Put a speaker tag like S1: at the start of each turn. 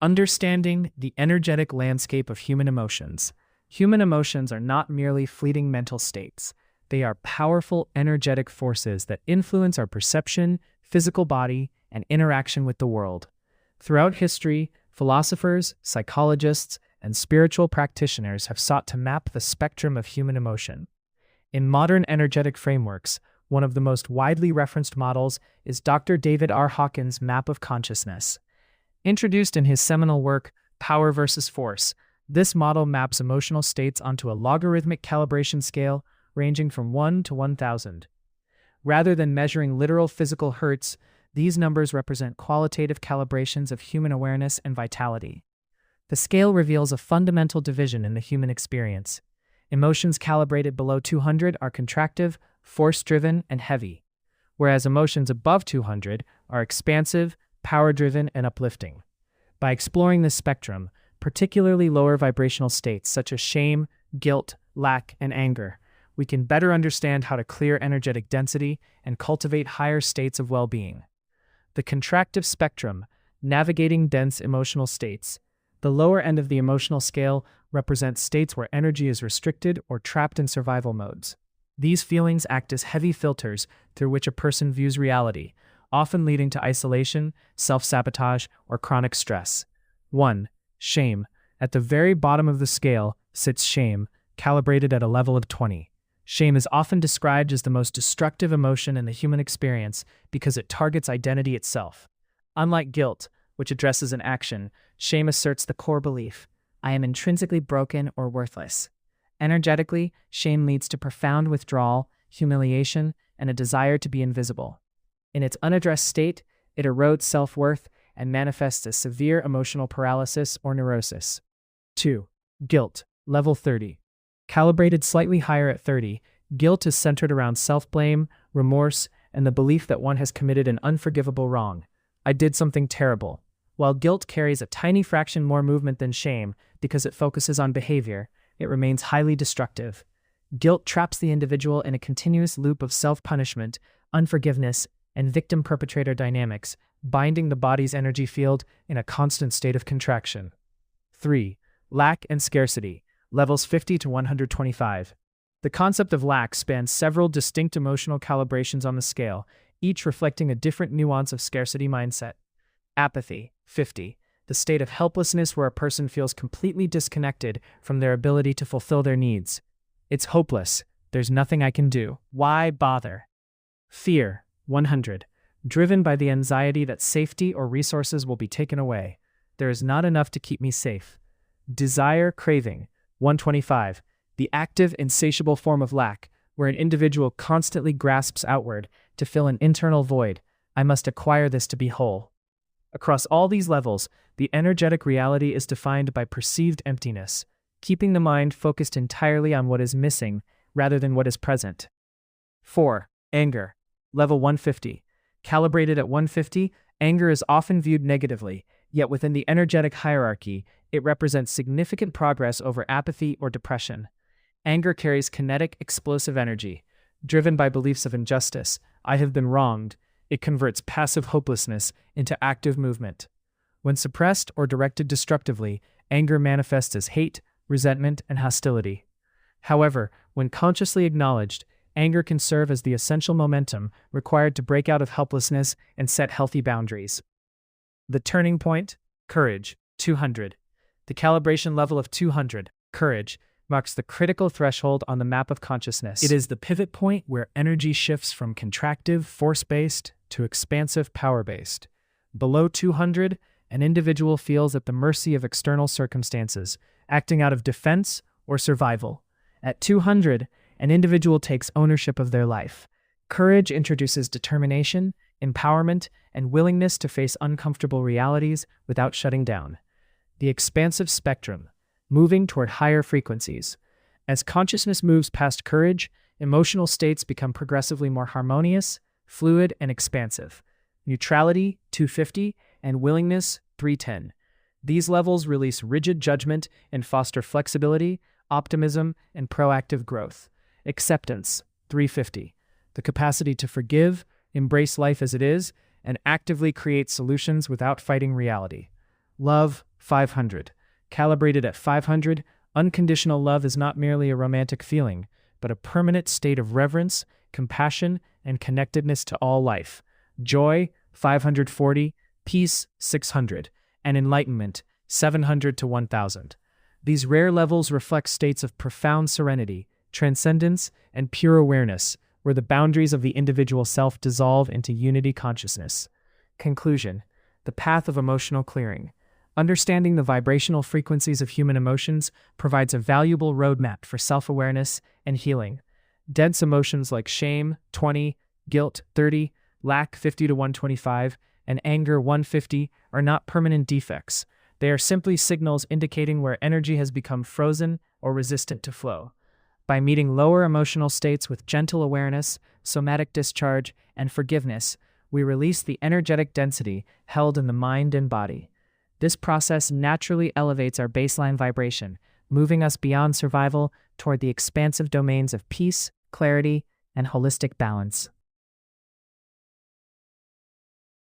S1: Understanding the energetic landscape of human emotions. Human emotions are not merely fleeting mental states. They are powerful, energetic forces that influence our perception, physical body, and interaction with the world. Throughout history, philosophers, psychologists, and spiritual practitioners have sought to map the spectrum of human emotion. In modern energetic frameworks, one of the most widely referenced models is Dr. David R. Hawkins' Map of Consciousness. Introduced in his seminal work, Power versus Force, this model maps emotional states onto a logarithmic calibration scale ranging from 1 to 1,000. Rather than measuring literal physical hertz, these numbers represent qualitative calibrations of human awareness and vitality. The scale reveals a fundamental division in the human experience. Emotions calibrated below 200 are contractive, force-driven, and heavy, whereas emotions above 200 are expansive, power-driven, and uplifting. By exploring this spectrum, particularly lower vibrational states such as shame, guilt, lack, and anger, we can better understand how to clear energetic density and cultivate higher states of well-being. The contractive spectrum, navigating dense emotional states. The lower end of the emotional scale represents states where energy is restricted or trapped in survival modes. These feelings act as heavy filters through which a person views reality, often leading to isolation, self-sabotage, or chronic stress. 1. Shame. At the very bottom of the scale sits shame, calibrated at a level of 20. Shame is often described as the most destructive emotion in the human experience because it targets identity itself. Unlike guilt, which addresses an action, shame asserts the core belief, I am intrinsically broken or worthless. Energetically, shame leads to profound withdrawal, humiliation, and a desire to be invisible. In its unaddressed state, it erodes self-worth and manifests as severe emotional paralysis or neurosis. 2. Guilt, level 30. Calibrated slightly higher at 30, guilt is centered around self-blame, remorse, and the belief that one has committed an unforgivable wrong. I did something terrible. While guilt carries a tiny fraction more movement than shame because it focuses on behavior, it remains highly destructive. Guilt traps the individual in a continuous loop of self-punishment, unforgiveness, and victim-perpetrator dynamics, binding the body's energy field in a constant state of contraction. 3. Lack and scarcity, levels 50 to 125. The concept of lack spans several distinct emotional calibrations on the scale, each reflecting a different nuance of scarcity mindset. Apathy, 50. The state of helplessness where a person feels completely disconnected from their ability to fulfill their needs. It's hopeless. There's nothing I can do. Why bother? Fear, 100. Driven by the anxiety that safety or resources will be taken away. There is not enough to keep me safe. Desire, craving, 125. The active, insatiable form of lack, where an individual constantly grasps outward to fill an internal void. I must acquire this to be whole. Across all these levels, the energetic reality is defined by perceived emptiness, keeping the mind focused entirely on what is missing rather than what is present. 4. Anger, level 150. Calibrated at 150, anger is often viewed negatively, yet within the energetic hierarchy, it represents significant progress over apathy or depression. Anger carries kinetic, explosive energy. Driven by beliefs of injustice, I have been wronged, it converts passive hopelessness into active movement. When suppressed or directed destructively, anger manifests as hate, resentment, and hostility. However, when consciously acknowledged, anger can serve as the essential momentum required to break out of helplessness and set healthy boundaries. The turning point, courage, 200. The calibration level of 200, courage, marks the critical threshold on the map of consciousness. It is the pivot point where energy shifts from contractive, force-based, to expansive, power-based. Below 200, an individual feels at the mercy of external circumstances, acting out of defense or survival. At 200, an individual takes ownership of their life. Courage introduces determination, empowerment, and willingness to face uncomfortable realities without shutting down. The expansive spectrum, moving toward higher frequencies. As consciousness moves past courage, emotional states become progressively more harmonious, fluid, and expansive. Neutrality, 250, and willingness, 310. These levels release rigid judgment and foster flexibility, optimism, and proactive growth. Acceptance, 350. The capacity to forgive, embrace life as it is, and actively create solutions without fighting reality. Love, 500. Calibrated at 500, unconditional love is not merely a romantic feeling, but a permanent state of reverence, compassion, and connectedness to all life. Joy, 540, peace, 600, and enlightenment, 700 to 1000. These rare levels reflect states of profound serenity, transcendence, and pure awareness, where the boundaries of the individual self dissolve into unity consciousness. Conclusion: the path of emotional clearing. Understanding the vibrational frequencies of human emotions provides a valuable roadmap for self-awareness and healing. Dense emotions like shame, 20, guilt, 30, lack, 50 to 125, and anger, 150, are not permanent defects. They are simply signals indicating where energy has become frozen or resistant to flow. By meeting lower emotional states with gentle awareness, somatic discharge, and forgiveness, we release the energetic density held in the mind and body. This process naturally elevates our baseline vibration, moving us beyond survival toward the expansive domains of peace, clarity, and holistic balance.